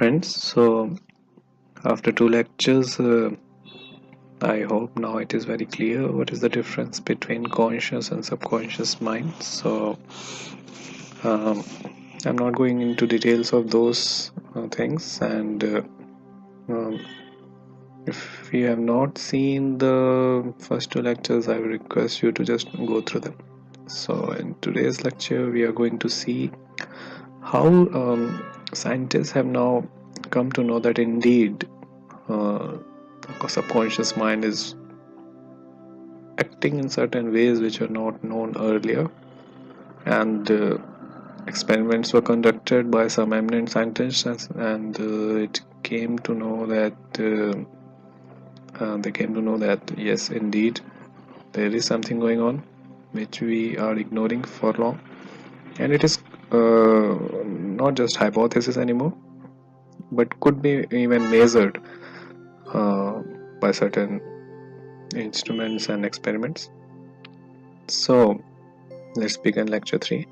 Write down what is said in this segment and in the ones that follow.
friends. So, after two lectures, I hope now it is very clear what is the difference between conscious and subconscious mind. So, um, I'm not going into details of those things. And um, if you have not seen the first two lectures, I will request you to just go through them. So, in today's lecture, we are going to see how scientists have now come to know that indeed the subconscious mind is acting in certain ways which were not known earlier, and experiments were conducted by some eminent scientists, and it came to know that they came to know that yes, indeed, there is something going on which we are ignoring for long, and it is not just hypothesis anymore, but could be even measured by certain instruments and experiments. So let's begin lecture 3.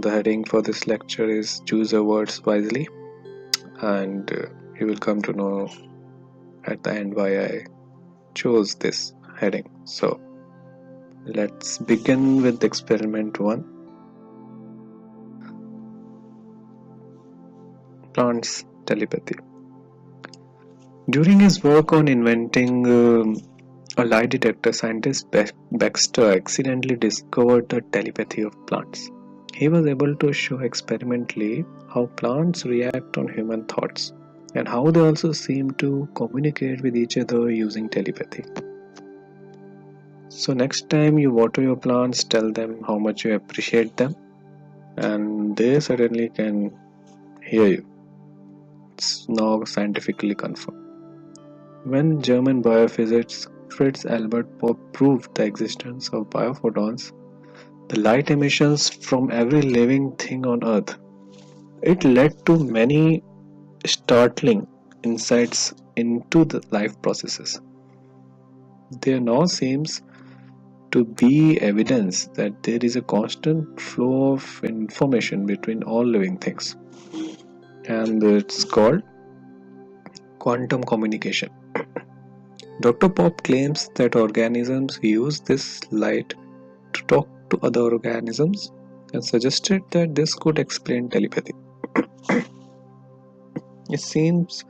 The heading for this lecture is Choose Your Words Wisely, and you will come to know at the end why I chose this heading. So let's begin with experiment 1. Plants telepathy. During his work on inventing a lie detector, scientist Baxter accidentally discovered the telepathy of plants. He was able to show experimentally how plants react on human thoughts and how they also seem to communicate with each other using telepathy. So, next time you water your plants, tell them how much you appreciate them, and they certainly can hear you. It's now scientifically confirmed. When German biophysicist Fritz Albert Popp proved the existence of biophotons, the light emissions from every living thing on Earth, it led to many startling insights into the life processes. There now seems to be evidence that there is a constant flow of information between all living things, and it's called quantum communication. Dr. Popp claims that organisms use this light to talk to other organisms and suggested that this could explain telepathy. It seems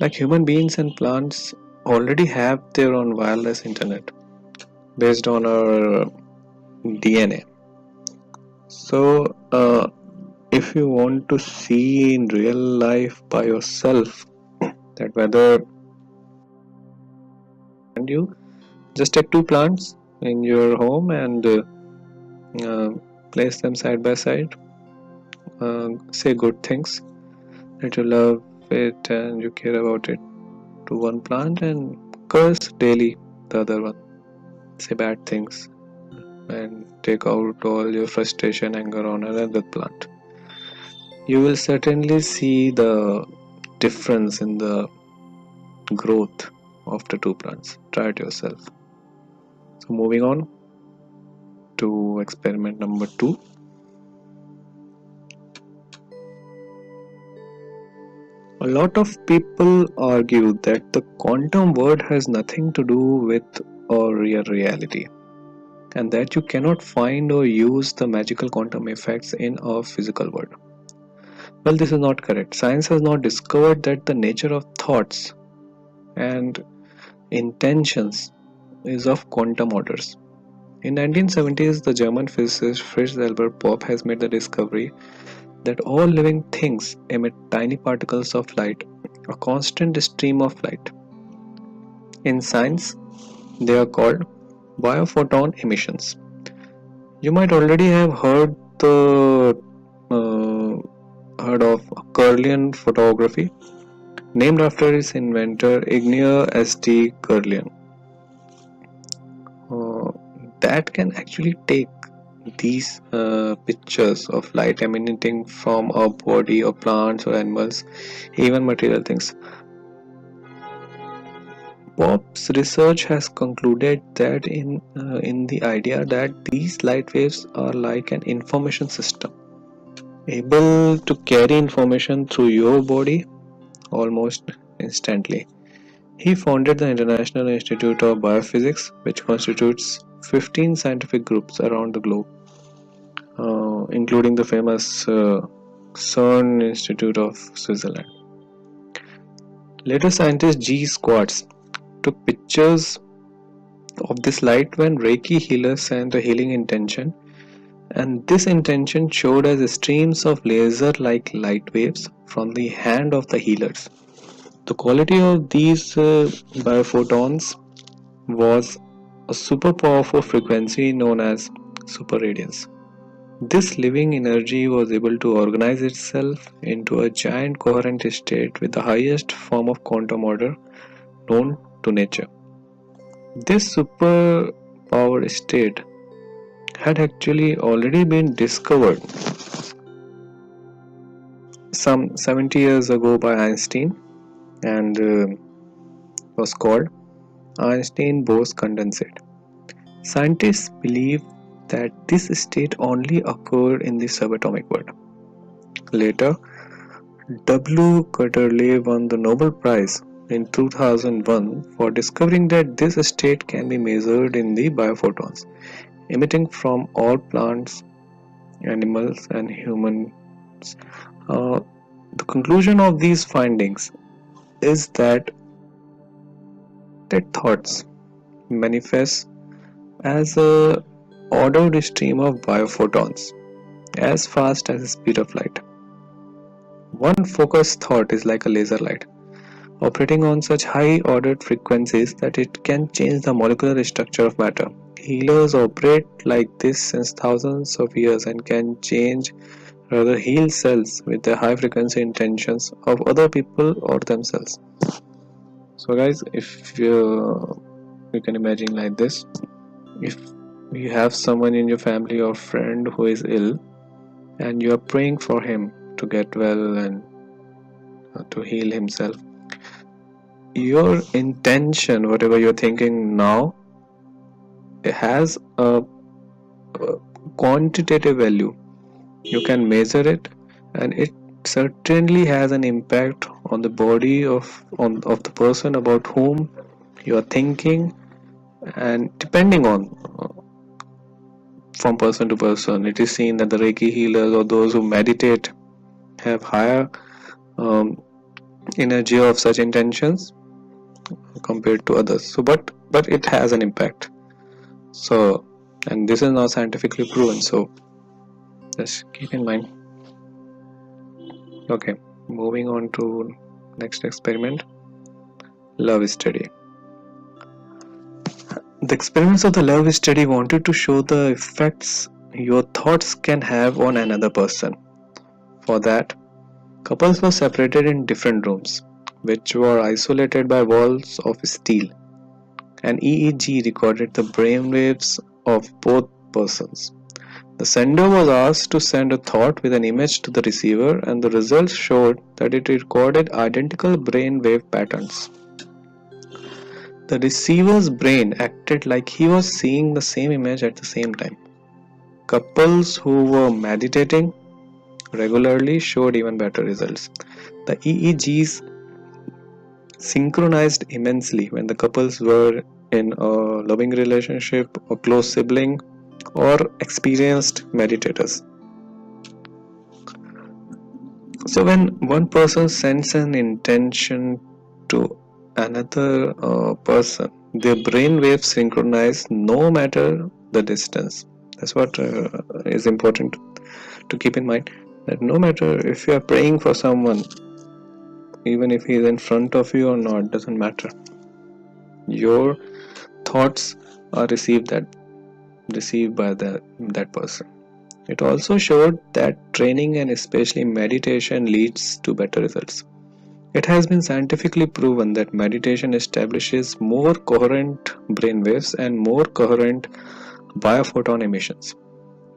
like human beings and plants already have their own wireless internet based on our DNA. So, if you want to see in real life by yourself that whether, and you just take two plants in your home and uh, place them side by side, say good things that you love it and you care about it to one plant, and curse daily the other one. Say bad things and take out all your frustration, anger on another plant. You will certainly see the difference in the growth of the two plants. Try it yourself. So, moving on to experiment number 2. A lot of people argue that the quantum world has nothing to do with our real reality, and that you cannot find or use the magical quantum effects in our physical world. Well, this is not correct. Science has not discovered that the nature of thoughts and intentions is of quantum orders. In 1970s, the German physicist Fritz Albert Popp has made the discovery that all living things emit tiny particles of light, a constant stream of light. In science, they are called biophoton emissions. You might already have heard of Kirlian photography, named after its inventor Ignaz St. Kirlian. That can actually take these pictures of light emanating from a body or plants or animals, even material things. Popp's research has concluded that in the idea that these light waves are like an information system, able to carry information through your body almost instantly. He founded the International Institute of Biophysics, which constitutes 15 scientific groups around the globe, including the famous CERN Institute of Switzerland. Later, scientist G. Squartz took pictures of this light when Reiki healers sent a healing intention, and this intention showed as streams of laser like light waves from the hand of the healers. The quality of these biophotons was a super powerful frequency known as superradiance. This living energy was able to organize itself into a giant coherent state with the highest form of quantum order known to nature. This superpower state had actually already been discovered some 70 years ago by Einstein and was called Einstein-Bose condensate. Scientists believe that this state only occurred in the subatomic world. Later, W. Cutterley won the Nobel Prize in 2001 for discovering that this state can be measured in the biophotons emitting from all plants, animals, and humans. Uh, the conclusion of these findings is that thoughts manifest as a ordered stream of biophotons as fast as the speed of light. One focused thought is like a laser light, operating on such high ordered frequencies that it can change the molecular structure of matter. Healers operate like this since thousands of years and can change, rather heal cells with the high frequency intentions of other people or themselves. So guys, if you can imagine like this, if you have someone in your family or friend who is ill and you are praying for him to get well and to heal himself, your intention, whatever you're thinking now, it has a quantitative value. You can measure it, and it certainly has an impact on the body of the person about whom you are thinking, and depending on from person to person, it is seen that the Reiki healers or those who meditate have higher um, energy of such intentions compared to others. So, but it has an impact. So, and this is now scientifically proven. So, just keep in mind. Okay, moving on to next experiment, love study. The experiments of the love study wanted to show the effects your thoughts can have on another person. For that, couples were separated in different rooms, which were isolated by walls of steel. An EEG recorded the brainwaves of both persons. The sender was asked to send a thought with an image to the receiver, and the results showed that it recorded identical brain wave patterns. The receiver's brain acted like he was seeing the same image at the same time. Couples who were meditating regularly showed even better results. The EEGs synchronized immensely when the couples were in a loving relationship, a close sibling, or experienced meditators. So, when one person sends an intention to another person, their brain waves synchronize no matter the distance. That's what is important to keep in mind, that no matter if you are praying for someone, even if he is in front of you or not, doesn't matter. Your thoughts are received by that person. It also showed that training and especially meditation leads to better results. It has been scientifically proven that meditation establishes more coherent brainwaves and more coherent biophoton emissions.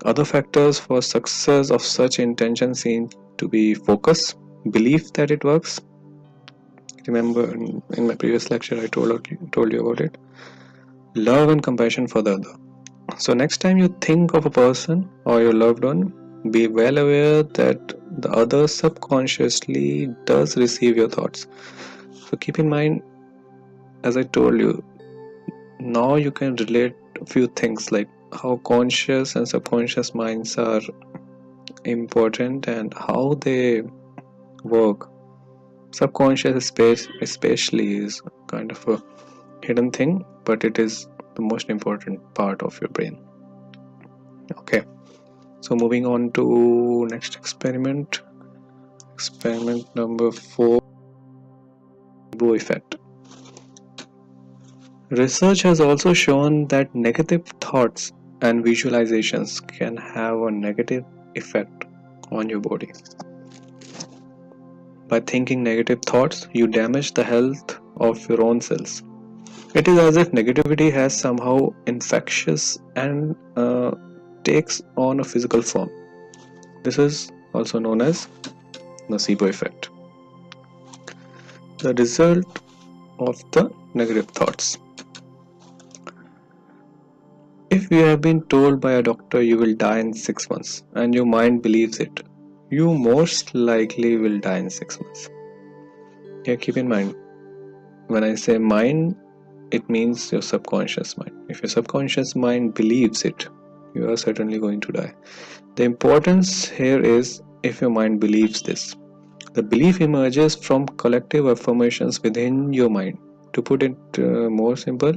Other factors for success of such intention seem to be focus, belief that it works. Remember in my previous lecture I told you about it. Love and compassion for the other. So next time you think of a person or your loved one, Be well aware that the other subconsciously does receive your thoughts. So keep in mind, as I told you, now you can relate a few things like how conscious and subconscious minds are important and how they work. Subconscious space especially is kind of a hidden thing, but it is the most important part of your brain. Okay, so moving on to next experiment. Experiment number 4, placebo effect. Research has also shown that negative thoughts and visualizations can have a negative effect on your body. By thinking negative thoughts, you damage the health of your own cells. It is as if negativity has somehow infectious and takes on a physical form. This is also known as nocebo effect. The result of the negative thoughts. If you have been told by a doctor you will die in 6 months and your mind believes it, you most likely will die in 6 months. Yeah, keep in mind, when I say mind, it means your subconscious mind. If your subconscious mind believes it, you are certainly going to die. The importance here is if your mind believes this. The belief emerges from collective affirmations within your mind. To put it more simple,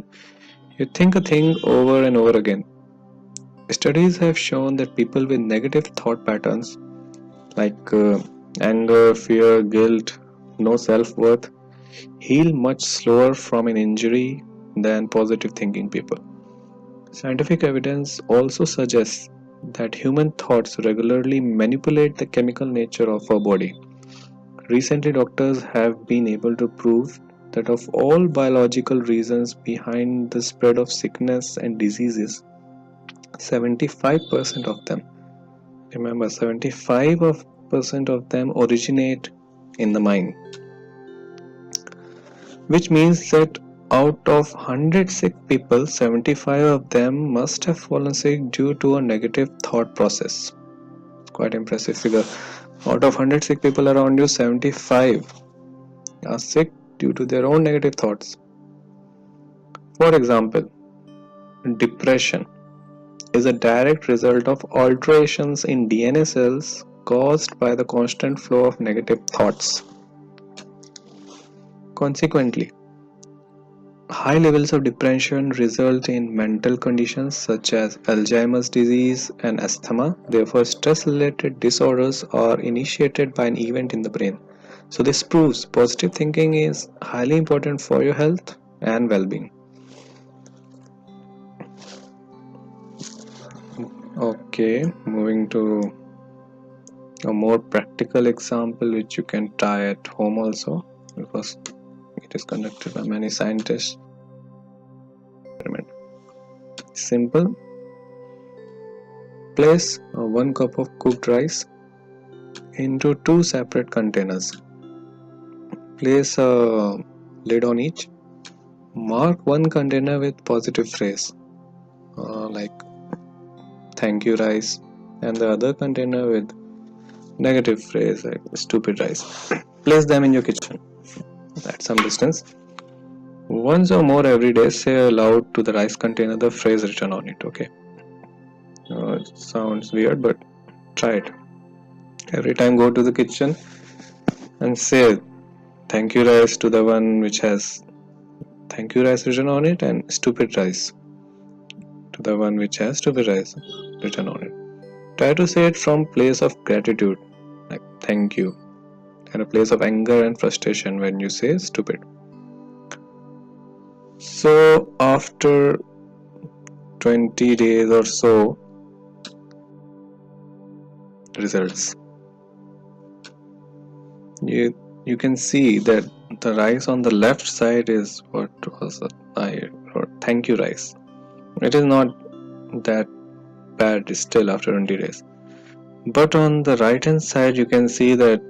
you think a thing over and over again. Studies have shown that people with negative thought patterns like anger, fear, guilt, no self-worth heal much slower from an injury than positive thinking people. Scientific evidence also suggests that human thoughts regularly manipulate the chemical nature of our body. Recently, doctors have been able to prove that of all biological reasons behind the spread of sickness and diseases, 75% of them, remember, 75% of them originate in the mind. Which means that out of 100 sick people, 75 of them must have fallen sick due to a negative thought process. Quite impressive figure. Out of 100 sick people around you, 75 are sick due to their own negative thoughts. For example, depression is a direct result of alterations in DNA cells caused by the constant flow of negative thoughts. Consequently, high levels of depression result in mental conditions such as Alzheimer's disease and asthma. Therefore, stress-related disorders are initiated by an event in the brain. So this proves positive thinking is highly important for your health and well-being. Okay, moving to a more practical example which you can try at home also, because it is conducted by many scientists. Simple. Place 1 cup of cooked rice into 2 separate containers. Place a lid on each. Mark one container with positive phrase like thank you rice, and the other container with negative phrase like stupid rice. Place them in your kitchen at some distance. Once or more every day, say aloud to the rice container the phrase written on it. Okay, it sounds weird, but try it. Every time go to the kitchen and say thank you rice to the one which has thank you rice written on it, and stupid rice to the one which has stupid rice written on it. Try to say it from place of gratitude, like thank you, and a place of anger and frustration when you say stupid. So after 20 days or so, results. You can see that the rice on the left side is what was I wrote thank you rice. It is not that bad still after 20 days. But on the right hand side you can see that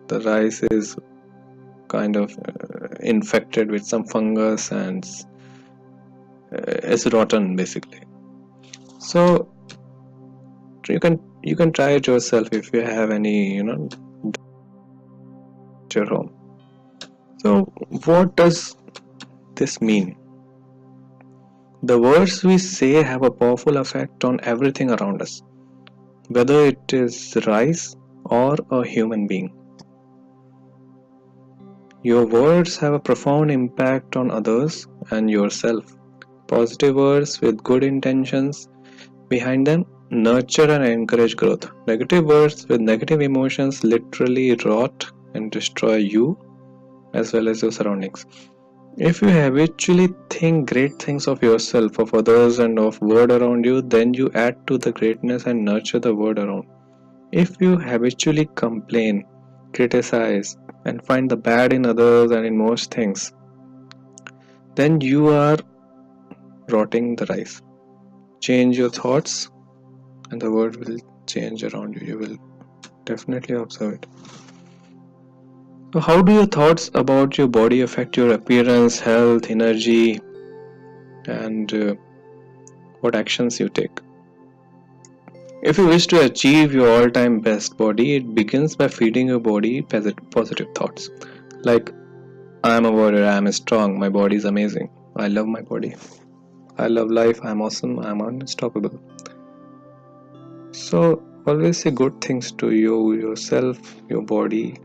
the rice is kind of infected with some fungus and is rotten basically. So you can try it yourself if you have any at your home. So what does this mean? The words we say have a powerful effect on everything around us, whether it is rice or a human being. Your words have a profound impact on others and yourself. Positive words with good intentions behind them nurture and encourage growth. Negative words with negative emotions literally rot and destroy you as well as your surroundings. If you habitually think great things of yourself, of others, and of world around you, then you add to the greatness and nurture the world around. If you habitually complain, criticize, and find the bad in others and in most things, then you are rotting the rice. Change your thoughts, and the world will change around you. You will definitely observe it. So, how do your thoughts about your body affect your appearance, health, energy, and what actions you take? If you wish to achieve your all-time best body, it begins by feeding your body positive thoughts. Like, I am a warrior, I am strong, my body is amazing, I love my body, I love life, I am awesome, I am unstoppable. So, always say good things to you, yourself, your body,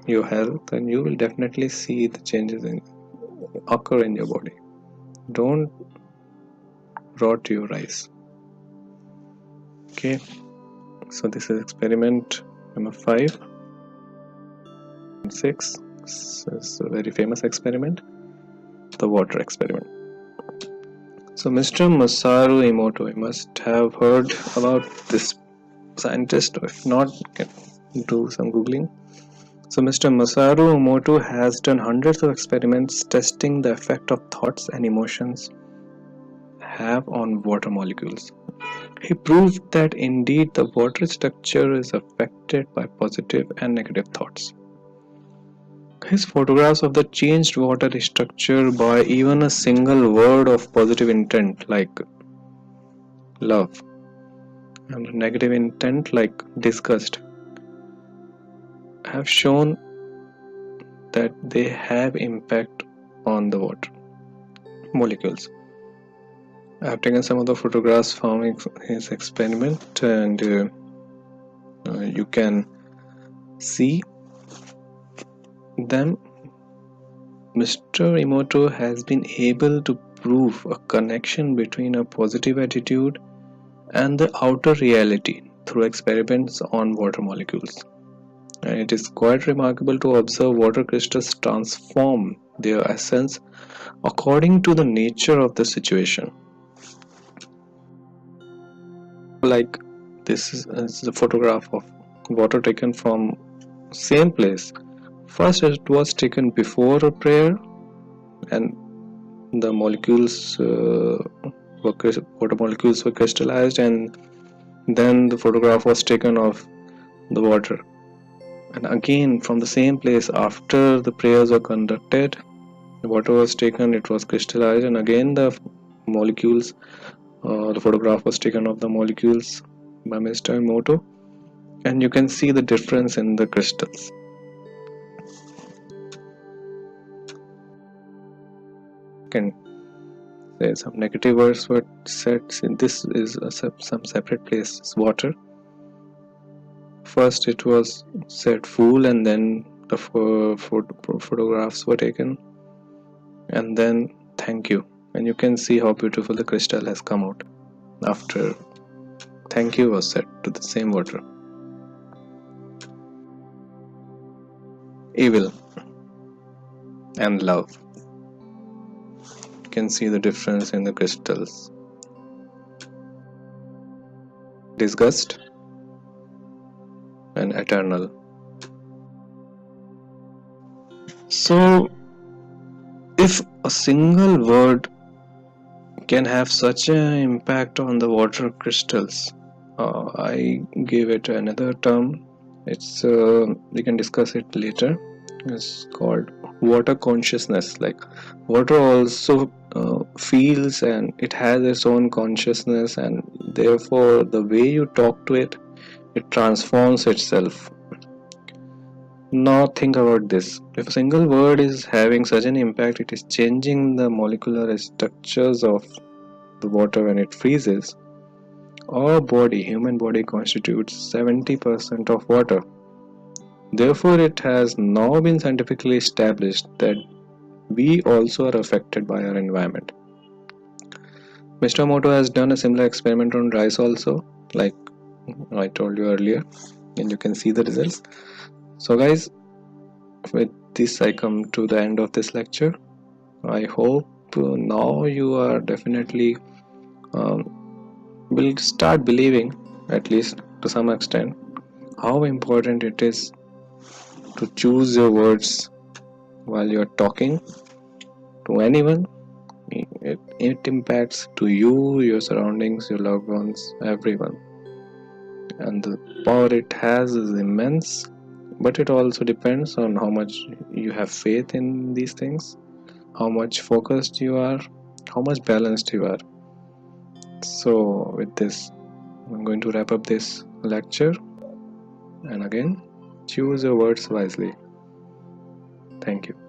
your health, and you will definitely see the changes occur in your body. Don't rot your eyes. Okay, so this is experiment number 5 and 6. This is a very famous experiment, the water experiment. So Mr. Masaru Emoto, you must have heard about this scientist, if not, can do some googling. So Mr. Masaru Emoto has done hundreds of experiments testing the effect of thoughts and emotions have on water molecules. He proved that indeed the water structure is affected by positive and negative thoughts. His photographs of the changed water structure by even a single word of positive intent like love and negative intent like disgust have shown that they have impact on the water molecules. I have taken some of the photographs from his experiment, and you can see them. Mr. Emoto has been able to prove a connection between a positive attitude and the outer reality through experiments on water molecules. And it is quite remarkable to observe water crystals transform their essence according to the nature of the situation. Like this is a photograph of water taken from same place. First it was taken before a prayer, and the molecules water molecules were crystallized, and then the photograph was taken of the water, and again from the same place after the prayers were conducted, the water was taken, it was crystallized, and again the molecules the photograph was taken of the molecules by Mr. Emoto, and you can see the difference in the crystals. Can say some negative words were said. This is some separate place. It's water. First it was said fool, and then the photographs were taken, and then thank you, and you can see how beautiful the crystal has come out after thank you was said to the same water. Evil and love. You can see the difference in the crystals. Disgust and eternal. So if a single word can have such an impact on the water crystals, I gave it another term. It's we can discuss it later. It's called water consciousness. Like water also feels, and it has its own consciousness, and therefore the way you talk to it it transforms itself. Now think about this. If a single word is having such an impact, it is changing the molecular structures of the water when it freezes. Our body, human body, constitutes 70% of water. Therefore, it has now been scientifically established that we also are affected by our environment. Mr. Moto has done a similar experiment on rice also, like I told you earlier, and you can see the results. So, guys, with this, I come to the end of this lecture. I hope now you are definitely will start believing, at least to some extent, how important it is to choose your words while you're talking to anyone. It impacts to you, your surroundings, your loved ones, everyone. And the power it has is immense, but it also depends on how much you have faith in these things, how much focused you are, how much balanced you are. So, with this, I'm going to wrap up this lecture. And again, choose your words wisely. Thank you.